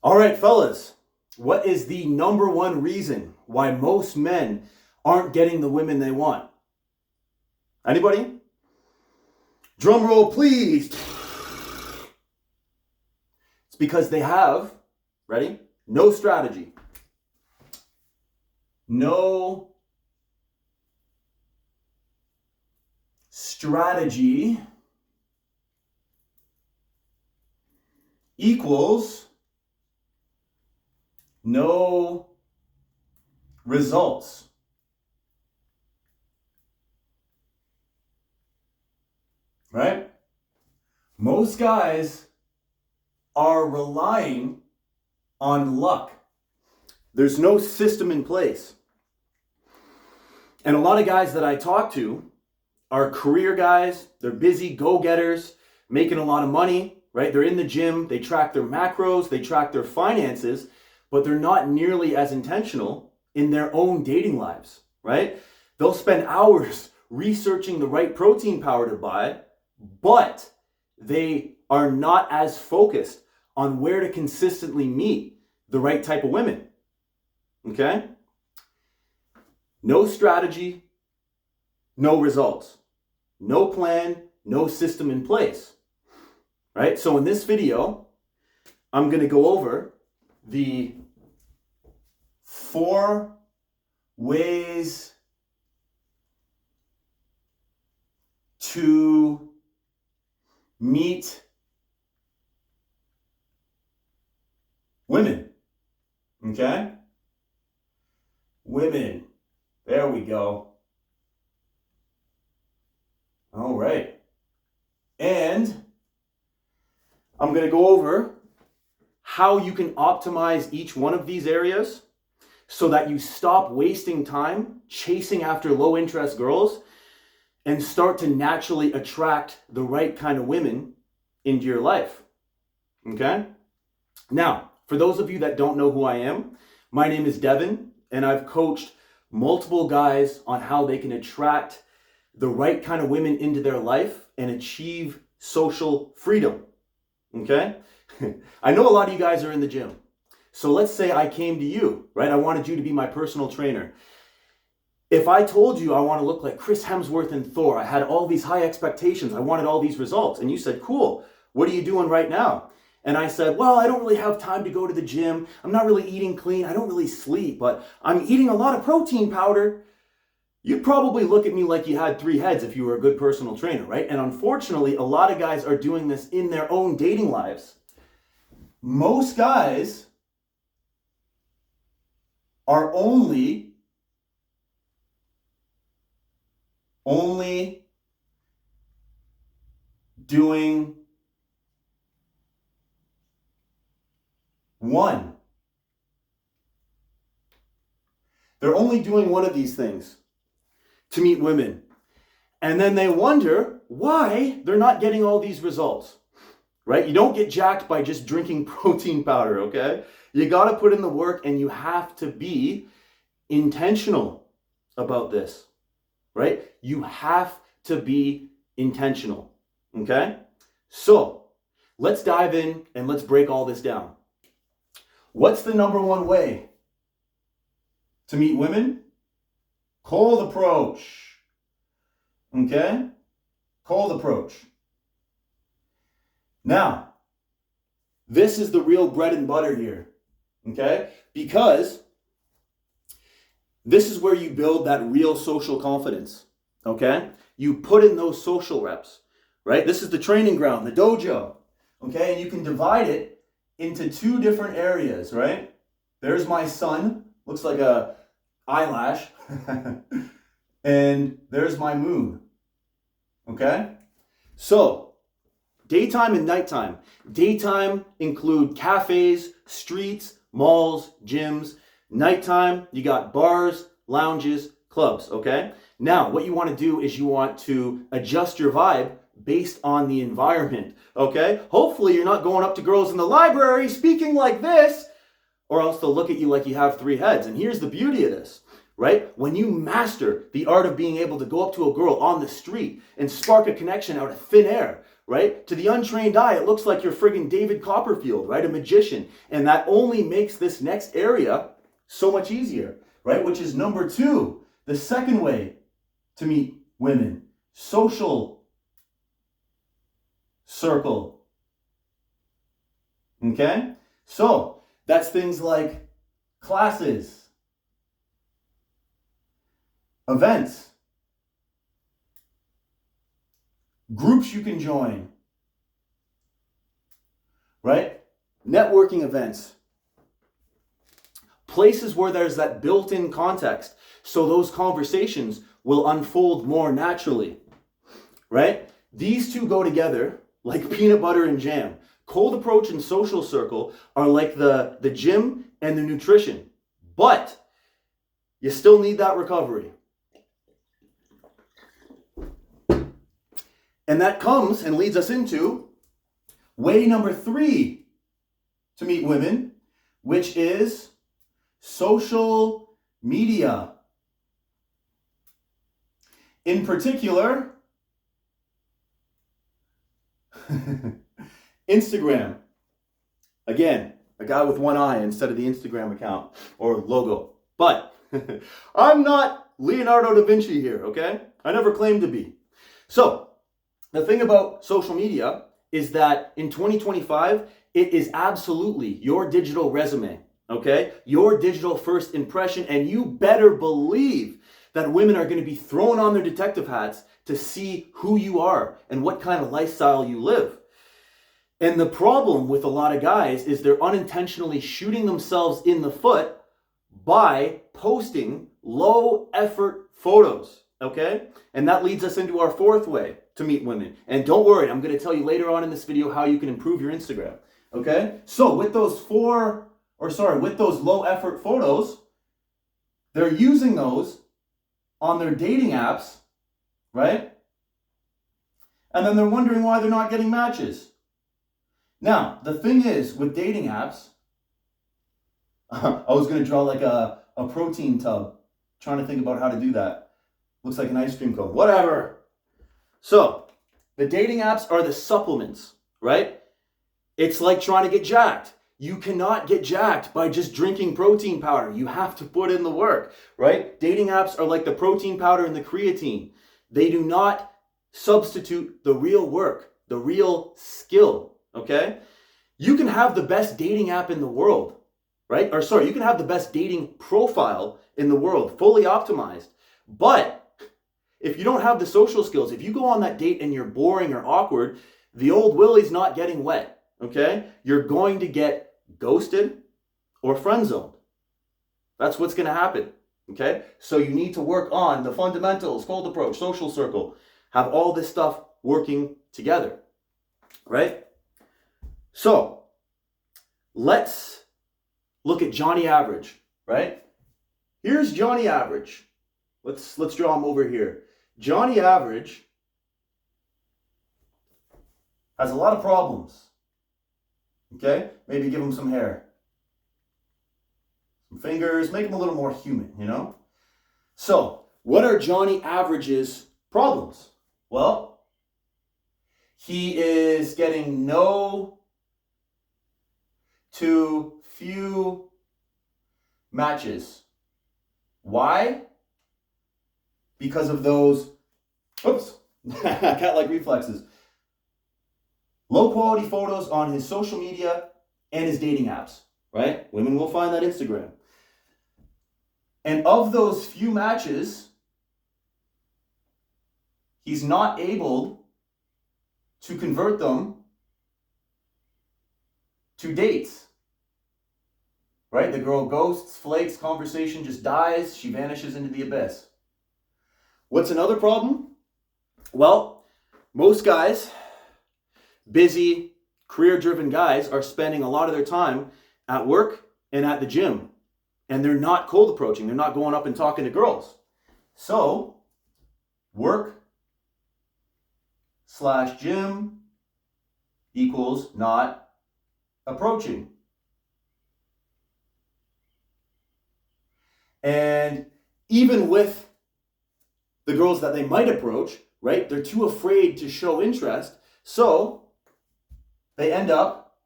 All right, fellas, what is the number one reason why most men aren't getting the women they want? Anybody? Drum roll, please. It's because they have, ready? No strategy. No strategy equals no results. Right? Most guys are relying on luck. There's no system in place. And a lot of guys that I talk to are career guys. They're busy go-getters, making a lot of money, right? They're in the gym, they track their macros, they track their finances, but they're not nearly as intentional in their own dating lives, right? They'll spend hours researching the right protein powder to buy, but they are not as focused on where to consistently meet the right type of women. Okay? No strategy, no results. No plan, no system in place. Right? So in this video, I'm going to go over the 4 ways to meet women. Okay? Women. There we go. All right. And I'm going to go over how you can optimize each one of these areas so that you stop wasting time chasing after low interest girls and start to naturally attract the right kind of women into your life. Okay? Now, for those of you that don't know who I am, my name is Devin, and I've coached multiple guys on how they can attract the right kind of women into their life and achieve social freedom. Okay? I know a lot of you guys are in the gym. So let's say I came to you, right? I wanted you to be my personal trainer. If I told you I want to look like Chris Hemsworth and Thor, I had all these high expectations, I wanted all these results, and you said, cool, what are you doing right now? And I said, well, I don't really have time to go to the gym. I'm not really eating clean. I don't really sleep, but I'm eating a lot of protein powder. You'd probably look at me like you had 3 heads if you were a good personal trainer, right? And unfortunately, a lot of guys are doing this in their own dating lives. Most guys are only doing one. They're only doing one of these things to meet women. And then they wonder why they're not getting all these results, right? You don't get jacked by just drinking protein powder, okay? You got to put in the work, and you have to be intentional about this, right? You have to be intentional, okay? So let's dive in and let's break all this down. What's the number one way to meet women? Cold approach. Okay? Cold approach. Now, this is the real bread and butter here. Okay? Because this is where you build that real social confidence. Okay? You put in those social reps. Right? This is the training ground, the dojo. Okay? And you can divide it into 2 different areas, right? There's my sun. Looks like a eyelash. And there's my moon. Okay? So, daytime and nighttime. Daytime include cafes, streets, malls, gyms. Nighttime, you got bars, lounges, clubs, okay? Now, what you want to do is you want to adjust your vibe based on the environment, okay? Hopefully you're not going up to girls in the library speaking like this, or else they'll look at you like you have 3 heads. And here's the beauty of this, right? When you master the art of being able to go up to a girl on the street and spark a connection out of thin air, right? To the untrained eye, it looks like you're friggin' David Copperfield, right? A magician. And that only makes this next area so much easier, right? Which is number 2, the second way to meet women. Social circle. Okay? So, that's things like classes, events, groups you can join, right? Networking events, places where there's that built-in context, so those conversations will unfold more naturally, right? These two go together like peanut butter and jam. Cold approach and social circle are like the gym and the nutrition, but you still need that recovery. And that comes and leads us into way number 3 to meet women, which is social media. In particular, Instagram. Again, a guy with one eye instead of the Instagram account or logo. But I'm not Leonardo da Vinci here, okay? I never claimed to be. So, the thing about social media is that in 2025, it is absolutely your digital resume, okay? Your digital first impression, and you better believe that women are going to be throwing on their detective hats to see who you are and what kind of lifestyle you live. And the problem with a lot of guys is they're unintentionally shooting themselves in the foot by posting low effort photos, okay? And that leads us into our 4th way to meet women. And don't worry, I'm going to tell you later on in this video how you can improve your Instagram, okay? So with those low effort photos, they're using those on their dating apps, right? And then they're wondering why they're not getting matches. Now, the thing is, with dating apps, I was going to draw like a protein tub, trying to think about how to do that. Looks like an ice cream cone. Whatever. So, the dating apps are the supplements, right? It's like trying to get jacked. You cannot get jacked by just drinking protein powder. You have to put in the work, right? Dating apps are like the protein powder and the creatine. They do not substitute the real work, the real skill, okay? You can have the best dating app in the world, right? You can have the best dating profile in the world, fully optimized. But if you don't have the social skills, if you go on that date and you're boring or awkward, the old Willie's not getting wet, okay? You're going to get ghosted or friend zoned. That's what's going to happen, okay? So you need to work on the fundamentals, cold approach, social circle, have all this stuff working together, right? So let's look at Johnny Average, right? Here's Johnny Average. Let's draw him over here. Johnny Average has a lot of problems. Okay? Maybe give him some hair, some fingers, make him a little more human, you know? So, what are Johnny Average's problems? Well, he is getting no to few matches. Why? Because of those, cat-like reflexes. Low quality photos on his social media and his dating apps, right? Women will find that Instagram. And of those few matches, he's not able to convert them to dates, right? The girl ghosts, flakes, conversation just dies, she vanishes into the abyss. What's another problem? Well, most guys, busy, career-driven guys, are spending a lot of their time at work and at the gym. And they're not cold approaching. They're not going up and talking to girls. So, work/gym equals not approaching. And even with the girls that they might approach, right, they're too afraid to show interest So they end up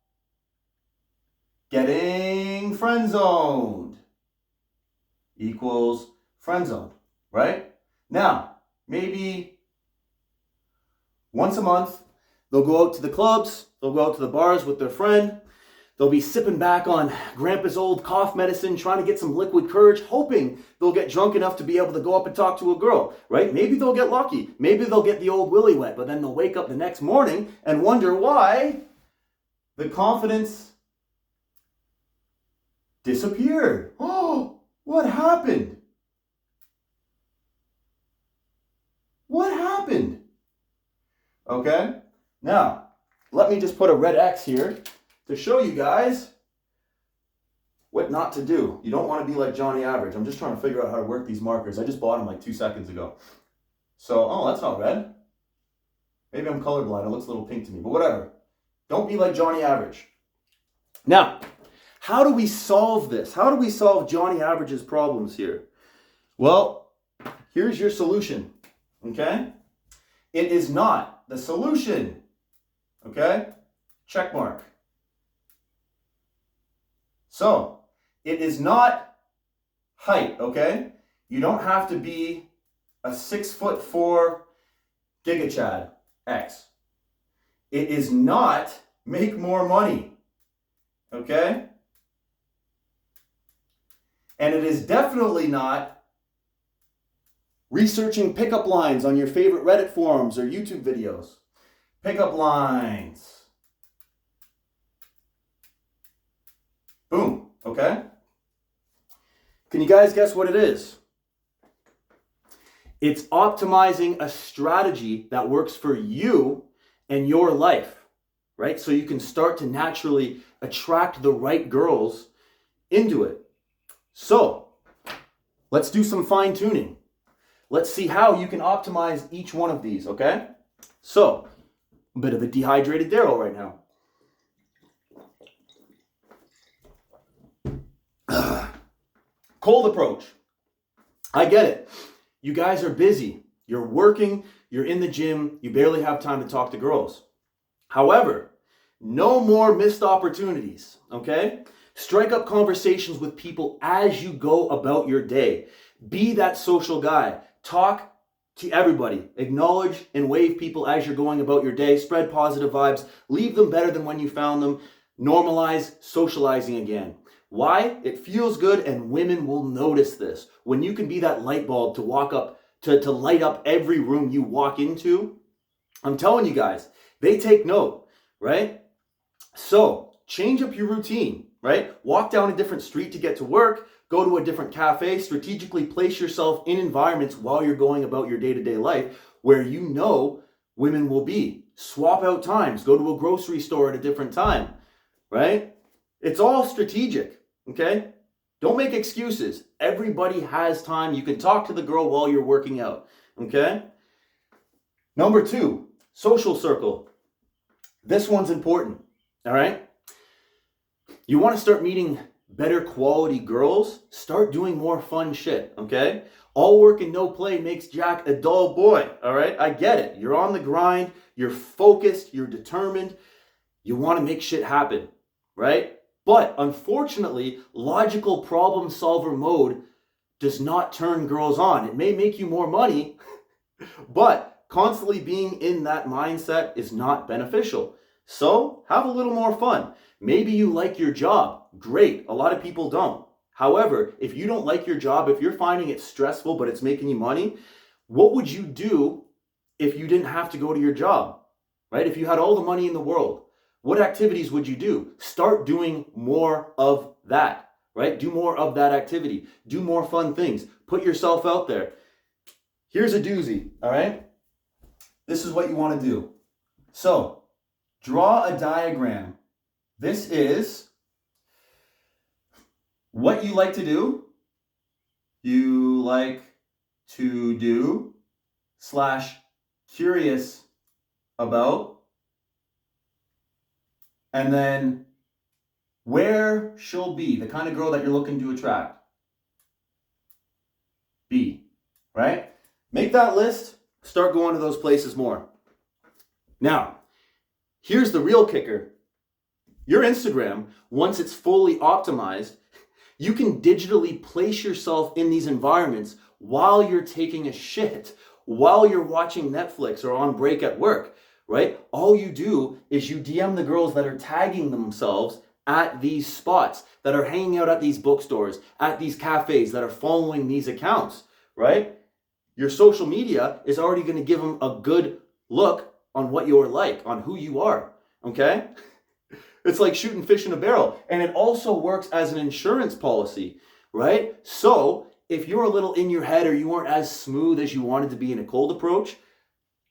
getting friend zoned equals friend zone, right? Now, maybe once a month, they'll go out to the clubs, they'll go out to the bars with their friend, they'll be sipping back on grandpa's old cough medicine, trying to get some liquid courage, hoping they'll get drunk enough to be able to go up and talk to a girl, right? Maybe they'll get lucky. Maybe they'll get the old willy wet, but then they'll wake up the next morning and wonder why the confidence disappeared. Oh, what happened? What happened? Okay, now let me just put a red X here to show you guys what not to do. You don't want to be like Johnny Average. I'm just trying to figure out how to work these markers. I just bought them like 2 seconds ago. So, oh, that's not red. Maybe I'm colorblind. It looks a little pink to me, but whatever. Don't be like Johnny Average. Now, how do we solve this? How do we solve Johnny Average's problems here? Well, here's your solution, okay? It is not the solution, okay? Check mark. So, it is not height, okay? You don't have to be a 6'4" Giga Chad X. It is not make more money, okay? And it is definitely not researching pickup lines on your favorite Reddit forums or YouTube videos. Pickup lines. Boom, okay? Can you guys guess what it is? It's optimizing a strategy that works for you and your life, right? So you can start to naturally attract the right girls into it. So, let's do some fine tuning. Let's see how you can optimize each one of these, okay? So, a bit of a dehydrated Daryl right now. Cold approach. I get it. You guys are busy. You're working, you're in the gym, you barely have time to talk to girls. However, no more missed opportunities, okay? Strike up conversations with people as you go about your day. Be that social guy. Talk to everybody. Acknowledge and wave people as you're going about your day. Spread positive vibes. Leave them better than when you found them. Normalize socializing again. Why? It feels good and women will notice this. When you can be that light bulb to walk up, to light up every room you walk into, I'm telling you guys, they take note, right? So, change up your routine, right? Walk down a different street to get to work, go to a different cafe, strategically place yourself in environments while you're going about your day-to-day life where you know women will be. Swap out times, go to a grocery store at a different time, right? It's all strategic, okay? Don't make excuses. Everybody has time. You can talk to the girl while you're working out, okay? Number 2, social circle. This one's important, all right? You want to start meeting better quality girls? Start doing more fun shit, okay? All work and no play makes Jack a dull boy, all right? I get it. You're on the grind. You're focused. You're determined. You want to make shit happen, right? But unfortunately, logical problem solver mode does not turn girls on. It may make you more money, but constantly being in that mindset is not beneficial. So have a little more fun. Maybe you like your job. Great. A lot of people don't. However, if you don't like your job, if you're finding it stressful, but it's making you money, what would you do if you didn't have to go to your job, right? If you had all the money in the world, what activities would you do? Start doing more of that, right? Do more of that activity. Do more fun things. Put yourself out there. Here's a doozy, all right? This is what you want to do. So, draw a diagram. This is what you like to do. You like to do / curious about. And then where she'll be, the kind of girl that you're looking to attract. Be, right? Make that list. Start going to those places more. Now, Here's the real kicker. Your Instagram, once it's fully optimized, you can digitally place yourself in these environments while you're taking a shit, while you're watching Netflix or on break at work, right? All you do is you DM the girls that are tagging themselves at these spots, that are hanging out at these bookstores, at these cafes, that are following these accounts, right? Your social media is already going to give them a good look on what you're like, on who you are, okay? It's like shooting fish in a barrel. And it also works as an insurance policy, right? So if you're a little in your head or you weren't as smooth as you wanted to be in a cold approach,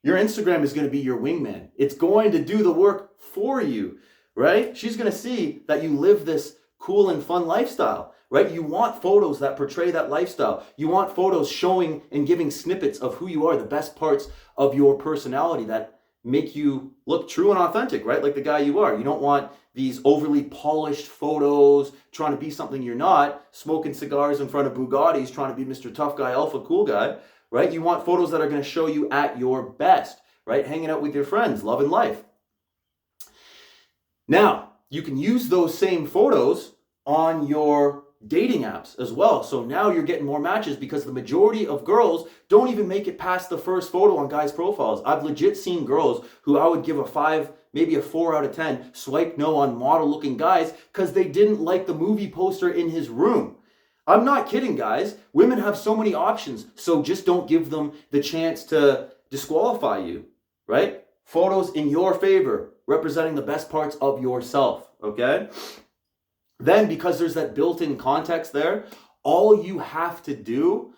your Instagram is going to be your wingman. It's going to do the work for you, right? She's going to see that you live this cool and fun lifestyle, right? You want photos that portray that lifestyle. You want photos showing and giving snippets of who you are, the best parts of your personality that make you look true and authentic, right? Like the guy you are. You don't want these overly polished photos trying to be something you're not, smoking cigars in front of Bugattis, trying to be Mr. Tough Guy, Alpha Cool Guy, right? You want photos that are going to show you at your best, right? Hanging out with your friends, loving life. Now, you can use those same photos on your dating apps as well. So now you're getting more matches because the majority of girls don't even make it past the first photo on guys' profiles. I've legit seen girls who I would give a 5, maybe a 4 out of 10 swipe no on model looking guys because they didn't like the movie poster in his room. I'm not kidding, guys. Women have so many options, so just don't give them the chance to disqualify you, right? Photos in your favor, representing the best parts of yourself, okay? Then, because there's that built-in context there, all you have to do,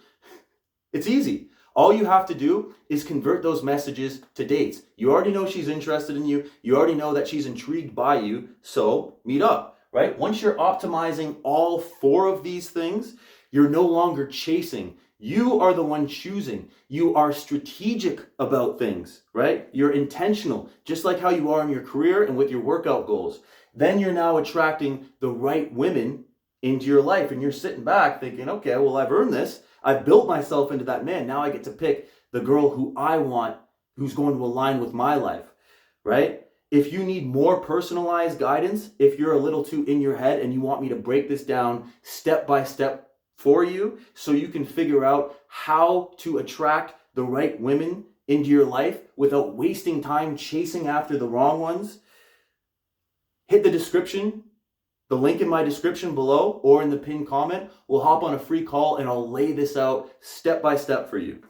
it's easy. All you have to do is convert those messages to dates. You already know she's interested in you. You already know that she's intrigued by you. So meet up, right? Once you're optimizing all 4 of these things, you're no longer chasing. You are the one choosing. You are strategic about things, right? You're intentional, just like how you are in your career and with your workout goals. Then you're now attracting the right women into your life. And you're sitting back thinking, okay, well, I've earned this. I've built myself into that man. Now I get to pick the girl who I want, who's going to align with my life, right? If you need more personalized guidance, if you're a little too in your head and you want me to break this down step by step for you so you can figure out how to attract the right women into your life without wasting time chasing after the wrong ones, hit the description, the link in my description below or in the pinned comment. We'll hop on a free call and I'll lay this out step by step for you.